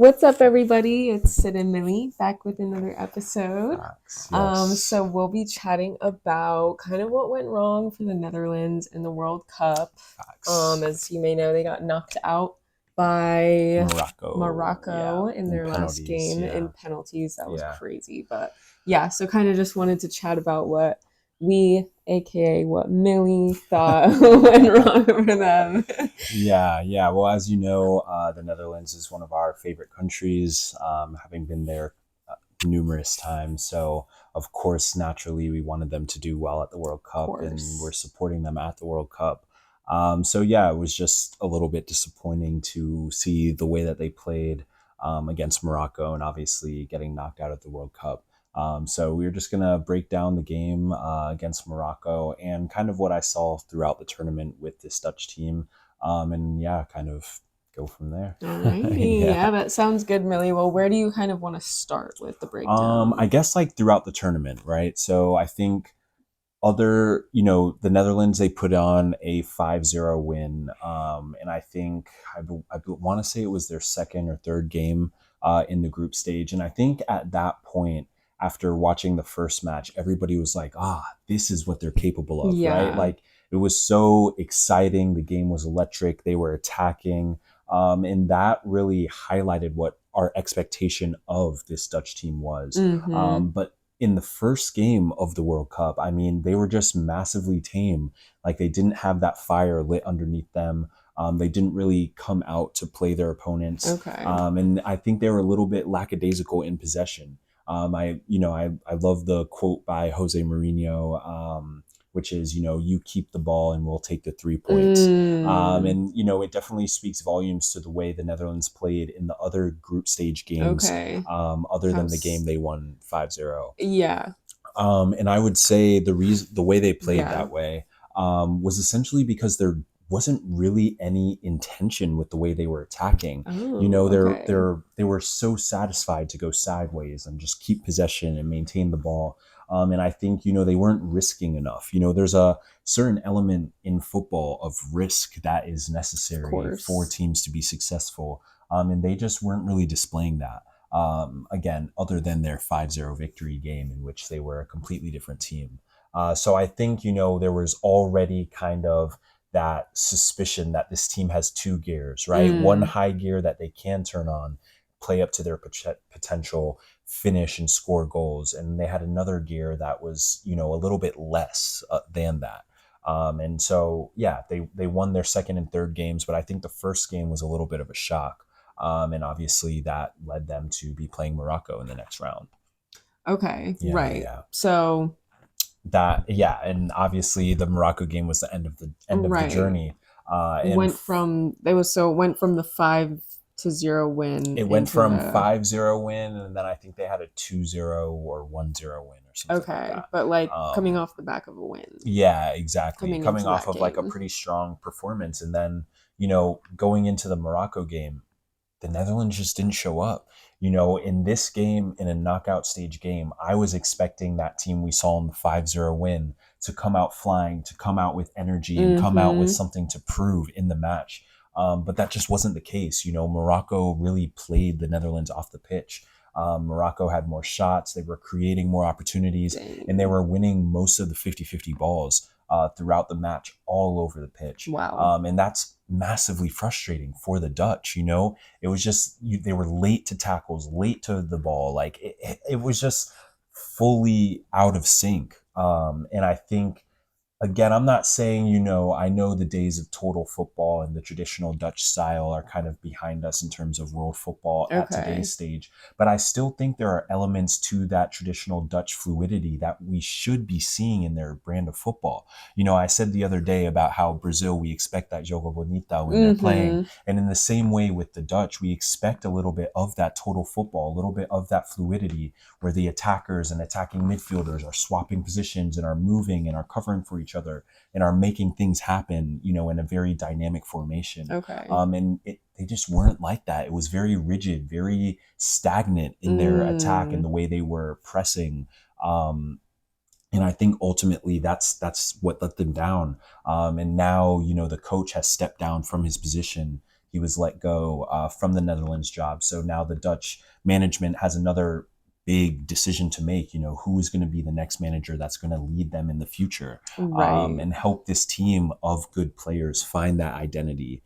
What's up, everybody? It's Sid and Millie back with another episode. Facts, yes. So we'll be chatting about kind of what went wrong for the Netherlands in the World Cup. Facts. As you may know, they got knocked out by Morocco, yeah. Morocco in And their last penalties, game in yeah. penalties. That was Yeah. crazy. But yeah, so kind of just wanted to chat about what we, aka what Millie, thought went wrong for them. Yeah. Well, as you know, the Netherlands is one of our favorite countries, having been there numerous times. So, of course, naturally, we wanted them to do well at the World Of Cup, and we're course. supporting them at the World Cup. So, yeah, it was just a little bit disappointing to see the way that they played against Morocco and obviously getting knocked out of the World Cup. So we are just going to break down the game against Morocco and kind of what I saw throughout the tournament with this Dutch team. And yeah, kind of go from there. Alrighty, Yeah. yeah, that sounds good, Millie. Well, where do you kind of want to start with the I breakdown? guess like throughout the tournament, right? So I think the Netherlands, they put on a 5-0 win. And I think I want to say it was their second or third game in the group stage. And I think at that point, after watching the first match, everybody was like, this is what they're capable of, right? Yeah. Like it was so exciting. The game was electric. They were attacking. And that really highlighted what our expectation of this Dutch team was. Mm-hmm. But in the first game of the World Cup, I mean, they were just massively tame. Like they didn't have that fire lit underneath them. They didn't really come out to play their opponents. Okay. And I think they were a little bit lackadaisical in possession. I love the quote by Jose Mourinho, which is, you keep the ball and we'll take the 3 points. Mm, It definitely speaks volumes to the way the Netherlands played in the other group stage games, okay. other than the game How's they won 5-0. yeah. And I would say the way they played Yeah. that way was essentially because there wasn't really any intention with the way they were attacking. Oh, okay. They were so satisfied to go sideways and just keep possession and maintain the ball. And I think they weren't risking enough. There's a certain element in football of risk that is Of necessary for course. teams to be successful. And they just weren't really displaying that. Again, other than their 5-0 victory game in which they were a completely different team. So I think, there was already kind of that suspicion that this team has two gears, right? One Mm, high gear that they can turn on, play up to their potential, finish and score goals. And they had another gear that was, a little bit less than that. And so, yeah, they won their second and third games, but I think the first game was a little bit of a shock. And obviously that led them to be playing Morocco in the next round. okay. Yeah, Right. yeah. So, And obviously the Morocco game was the end of the right. journey. And It went from the 5-0 win it went into from the 5-0 win, and then I think they had a 2-0 or 1-0 win or something like okay, that. but like coming Um, off the back of a win yeah, exactly. coming Coming into off that of like a game. pretty strong performance, and then going into the Morocco game, the Netherlands just didn't show up. In this game, in a knockout stage game, I was expecting that team we saw in the 5-0 win to come out flying, to come out with energy and come out with Mm-hmm. something to prove in the match. But that just wasn't the case. Morocco really played the Netherlands off the pitch. Morocco had more shots, they were creating more opportunities, and they Dang. were winning most of the 50-50 balls throughout the match all over the pitch. Wow. And that's massively frustrating for the Dutch. It was just they were late to tackles, late to the ball. Like it was just fully out of sync. And I think, again, I'm not saying, I know the days of total football and the traditional Dutch style are kind of behind us in terms of world football at Okay. today's stage, but I still think there are elements to that traditional Dutch fluidity that we should be seeing in their brand of football. I said the other day about how Brazil, we expect that jogo bonito when they're playing. Mm-hmm. And in the same way with the Dutch, we expect a little bit of that total football, a little bit of that fluidity where the attackers and attacking midfielders are swapping positions and are moving and are covering for each other and are making things happen, in a very dynamic formation. Okay. They just weren't like that. It was very rigid, very stagnant in their attack and Mm, the way they were pressing. Um, and I think ultimately that's what let them down. And now the coach has stepped down from his position he was let go from the Netherlands job. So now the Dutch management has another big decision to make. Who is going to be the next manager that's going to lead them in the future, Right. and help this team of good players find that identity.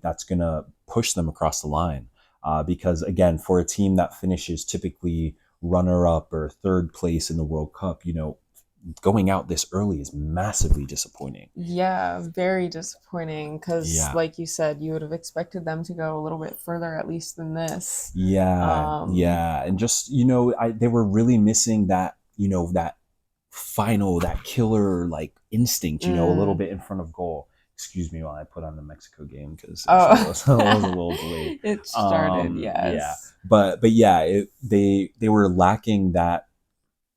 That's going to push them across the line. Because again, for a team that finishes typically runner up or third place in the World Cup, going out this early is massively disappointing. Yeah, very disappointing because, Yeah. like you said, you would have expected them to go a little bit further at least than this. Yeah, Um, yeah. And just, they were really missing that, that final, that killer like instinct, a little mm, bit in front of goal. Excuse me while I put on the Mexico game because it oh, was, it was a little delayed. it started, Yeah, yes. but yeah, they were lacking that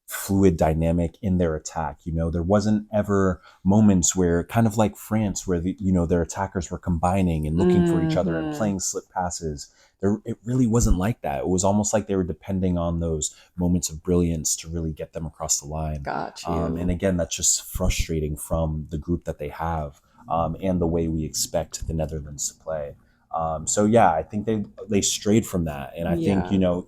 fluid dynamic in their attack. There wasn't ever moments where, kind of like France, where their attackers were combining and looking for each other and Hmm. playing slip passes. It really wasn't like that. It was almost like they were depending on those moments of brilliance to really get them across the line. Got And you. again, that's just frustrating from the group that they have, and the way we expect the Netherlands to play. So yeah, I think they strayed from that, and I think Yeah.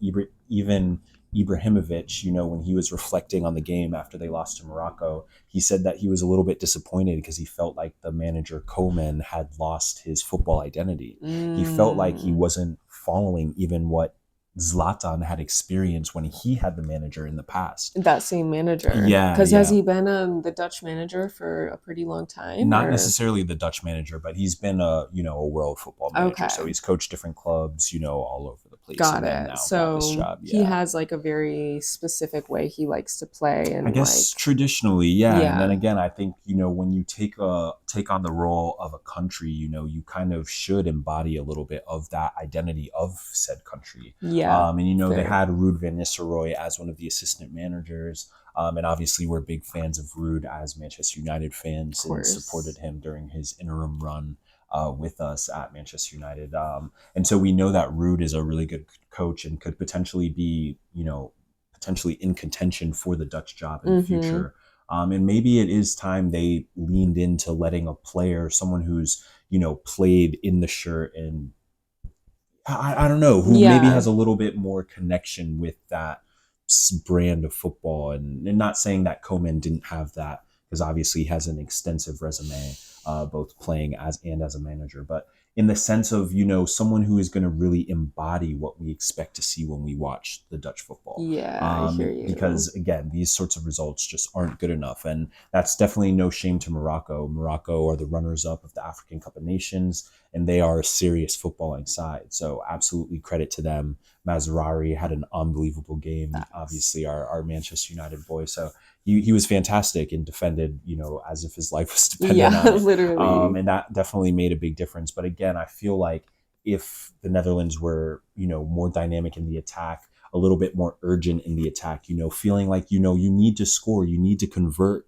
even Ibrahimovic, when he was reflecting on the game after they lost to Morocco, he said that he was a little bit disappointed because he felt like the manager Koeman had lost his football identity. He felt like he Mm. wasn't following even what Zlatan had experienced when he had the manager in the past. That same manager. Yeah, Because has yeah. he been the Dutch manager for a pretty long time, Not or? necessarily the Dutch manager, but he's been a world football manager. So Okay. he's coached different clubs, all over the place, Got and then it. now got this So job. he Yeah. has like a very specific way he likes to play I and guess like, traditionally, yeah. And then yeah. again, I think, when you take on the role of a country, you kind of should embody a little bit of that identity of said country. Yeah. And they Fair. had Ruud van Nistelrooy as one of the assistant managers. And obviously we're big fans of Ruud as Manchester United Of fans, and supported course. him during his interim run with us at Manchester United. And so we know that Ruud is a really good coach and could potentially be, potentially in contention for the Dutch job in the Mm-hmm. future. And maybe it is time they leaned into letting a player, someone who's, played in the shirt, and I don't know, who maybe Yeah. has a little bit more connection with that brand of football. And not saying that Koeman didn't have that, because obviously he has an extensive resume, both playing as a manager. But in the sense of, someone who is going to really embody what we expect to see when we watch the Dutch football. Yeah, I hear Because you. again, these sorts of results just aren't good enough. And that's definitely no shame to Morocco. Morocco are the runners up of the African Cup of Nations, and they are a serious footballing side. So absolutely credit to them. Mazraoui had an unbelievable game. Facts. Obviously, our Manchester United boy. So he was fantastic and defended, as if his life was dependent Yeah, on it. literally. And that definitely made a big difference. But again, I feel like if the Netherlands were, more dynamic in the attack, a little bit more urgent in the attack, feeling like, you need to score, you need to convert,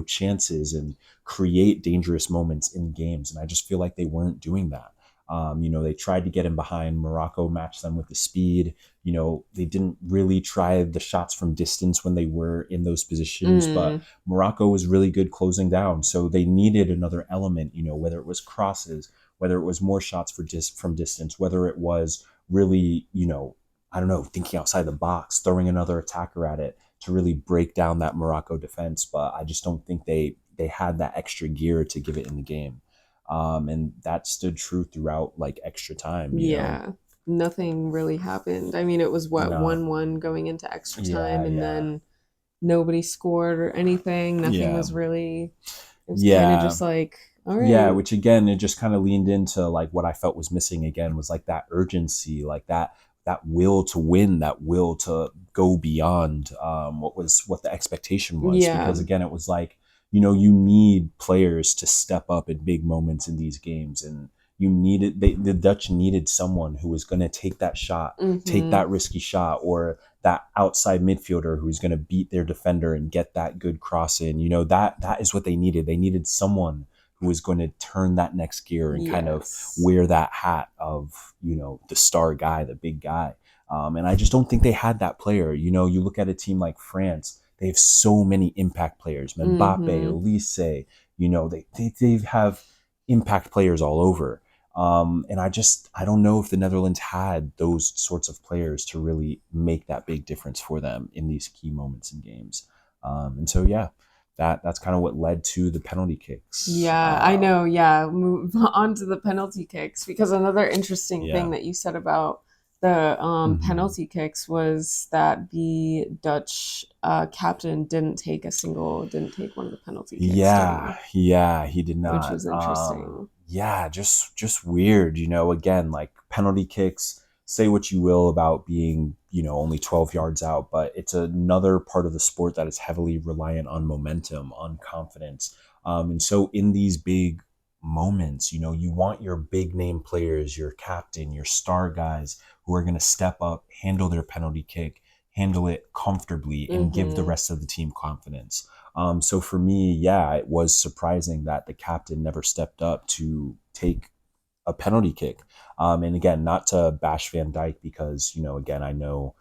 chances and create dangerous moments in games. And I just feel like they weren't doing that. They tried to get him behind. Morocco matched them with the speed. They didn't really try the shots from distance when they were in those positions, but Mm, Morocco was really good closing down. So they needed another element, whether it was crosses, whether it was more shots from distance, whether it was really, I don't know, thinking outside the box, throwing another attacker at it to really break down that Morocco defense. But I just don't think they had that extra gear to give it in the game. And that stood true throughout like extra time. yeah. Nothing really happened. I mean, it was what, No. 1-1 going into extra time, Yeah, and yeah. then nobody scored or anything. Nothing Yeah. was really, it was kind of Yeah. just like, all Yeah, right. which again, it just kind of leaned into like what I felt was missing again, was like that urgency, like that will to win, that will to go beyond what the expectation was. Yeah. Because again, it was like, you need players to step up in big moments in these games, and the Dutch needed someone who was going to take that shot, take Mm-hmm. that risky shot, or that outside midfielder who's going to beat their defender and get that good cross in. That is what they needed. They needed someone who was going to turn that next gear and kind of Yes. wear that hat of, the star guy, the big guy. And I just don't think they had that player. You look at a team like France, they have so many impact players, Mbappe, Mm-hmm. Elise, they have impact players all over. And I don't know if the Netherlands had those sorts of players to really make that big difference for them in these key moments in games. And so, yeah, that's kind of what led to the penalty kicks. Yeah, I know. Yeah, move on to the penalty kicks, because another interesting thing Yeah. that you said about the Mhm. penalty kicks was that the Dutch captain didn't take one of the penalty kicks, did he? Yeah, he did Which not. was interesting. Yeah, just weird, again, like penalty kicks, say what you will about being, only 12 yards out, but it's another part of the sport that is heavily reliant on momentum, on confidence. And so in these big moments, you want your big name players, your captain, your star guys who are going to step up, handle their penalty kick, handle it comfortably, and give the Mm-hmm. rest of the team confidence. So for me, yeah, it was surprising that the captain never stepped up to take a penalty kick. And again, not to bash Van Dijk because, again, I know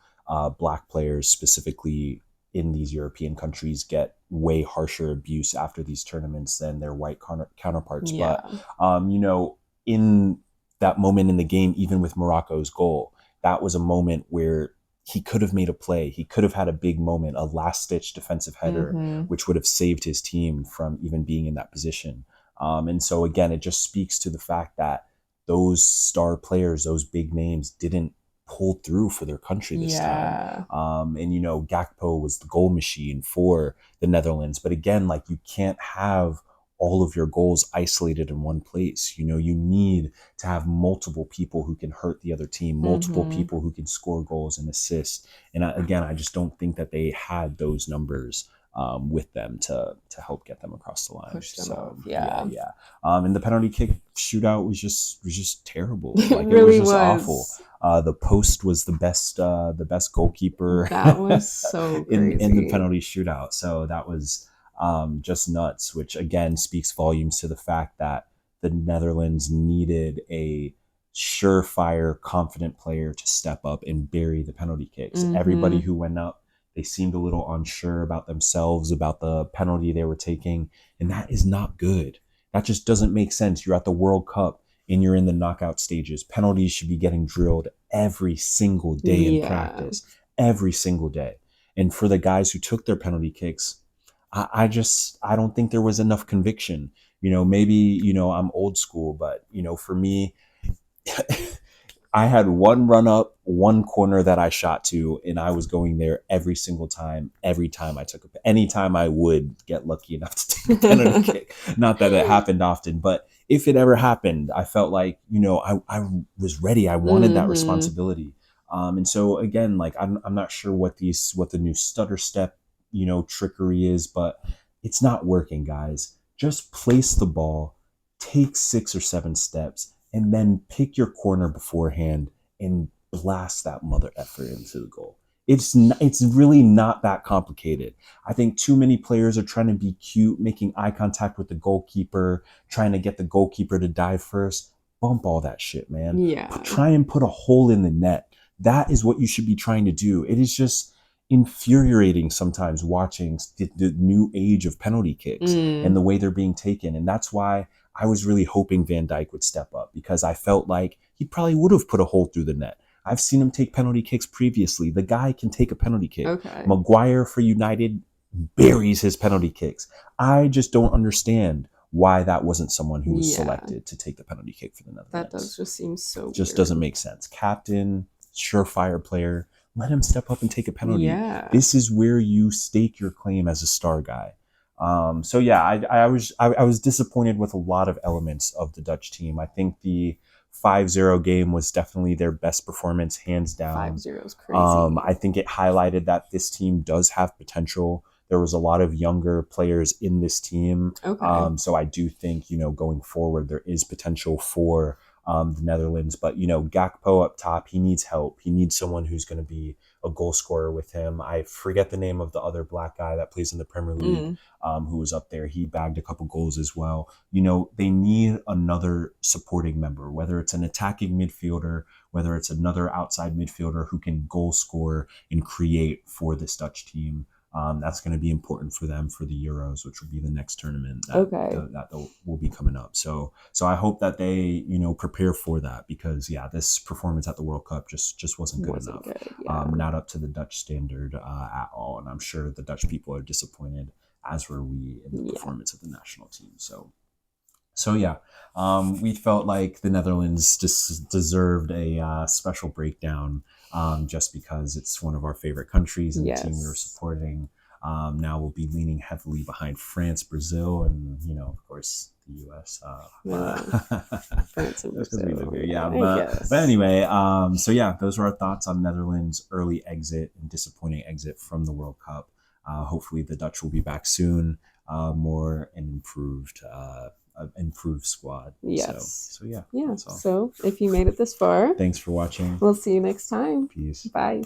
black players specifically in these European countries get way harsher abuse after these tournaments than their white counterparts. But, Yeah. in that moment in the game, even with Morocco's goal, that was a moment where he could have made a play. He could have had a big moment, a last ditch defensive header, Mm-hmm. which would have saved his team from even being in that position. And so again, it just speaks to the fact that those star players, those big names, didn't pull through for their country this time. Yeah. And Gakpo was the goal machine for the Netherlands. But again, like you can't have all of your goals isolated in one place. You need to have multiple people who can hurt the other team, multiple Mm-hmm. people who can score goals and assist. And again, I just don't think that they had those numbers with them to help get them across the line. Push them So off. yeah, Yeah. yeah. And the penalty kick shootout was just terrible. It Like it was really just awful. was. The post was the best goalkeeper That was so in the crazy. penalty shootout. So that was just nuts. Which again speaks volumes to the fact that the Netherlands needed a surefire, confident player to step up and bury the penalty kicks. Everybody Mm-hmm. who went up, they seemed a little unsure about themselves, about the penalty they were taking, and that is not good. That just doesn't make sense. You're at the World Cup and you're in the knockout stages. Penalties should be getting drilled every single day in Yeah. practice, every single day. And for the guys who took their penalty kicks, I don't think there was enough conviction. Maybe, I'm old school, but, for me, I had one run up, one corner that I shot to, and I was going there every single time. Every time anytime I would get lucky enough to take a penalty kick. Not that it happened often, but if it ever happened, I felt like I was ready. I wanted that Mm-hmm. responsibility. And so again, like I'm not sure what the new stutter step trickery is, but it's not working, guys. Just place the ball, take 6 or 7 steps, and then pick your corner beforehand and blast that mother effer into the goal. It's really not that complicated. I think too many players are trying to be cute, making eye contact with the goalkeeper, trying to get the goalkeeper to dive first. Bump all that shit, man. Yeah. Try and put a hole in the net. That is what you should be trying to do. It is just infuriating sometimes watching the new age of penalty kicks and Mm. the way they're being taken. And that's why I was really hoping Van Dijk would step up, because I felt like he probably would have put a hole through the net. I've seen him take penalty kicks previously. The guy can take a penalty kick. Okay. Maguire for United buries his penalty kicks. I just don't understand why that wasn't someone who was Yeah. selected to take the penalty kick for the That does Netherlands. just seem so Just weird. doesn't make sense. Captain, surefire player, let him step up and take a penalty. Yeah. This is where you stake your claim as a star guy. So yeah, I was disappointed with a lot of elements of the Dutch team. I think the 5-0 game was definitely their best performance, hands down. 5-0 is crazy. I think it highlighted that this team does have potential. There was a lot of younger players in this team. Okay. So I do think, going forward, there is potential for the Netherlands. But, Gakpo up top, he needs help. He needs someone who's going to be a goal scorer with him. I forget the name of the other black guy that plays in the Premier League, Mm. who was up there. He bagged a couple goals as well. They need another supporting member, whether it's an attacking midfielder, whether it's another outside midfielder who can goal score and create for this Dutch team. That's going to be important for them for the Euros, which will be the next tournament Okay. that will be coming up. So I hope that they prepare for that, because this performance at the World Cup just wasn't good enough. Good, yeah. Not up to the Dutch standard at all, and I'm sure the Dutch people are disappointed, as were we, in the performance of the national team. So yeah, we felt like the Netherlands just deserved a special breakdown, just because it's one of our favorite countries and the team we were supporting. Now we'll be leaning heavily behind France, Brazil, and of course the U.S. France and Brazil. We live here, yeah. But anyway, so yeah, those were our thoughts on Netherlands' early exit and disappointing exit from the World Cup. Hopefully, the Dutch will be back soon, more and improved squad. Yes. So yeah. Yeah. So if you made it this far, thanks for watching. We'll see you next time. Peace. Bye.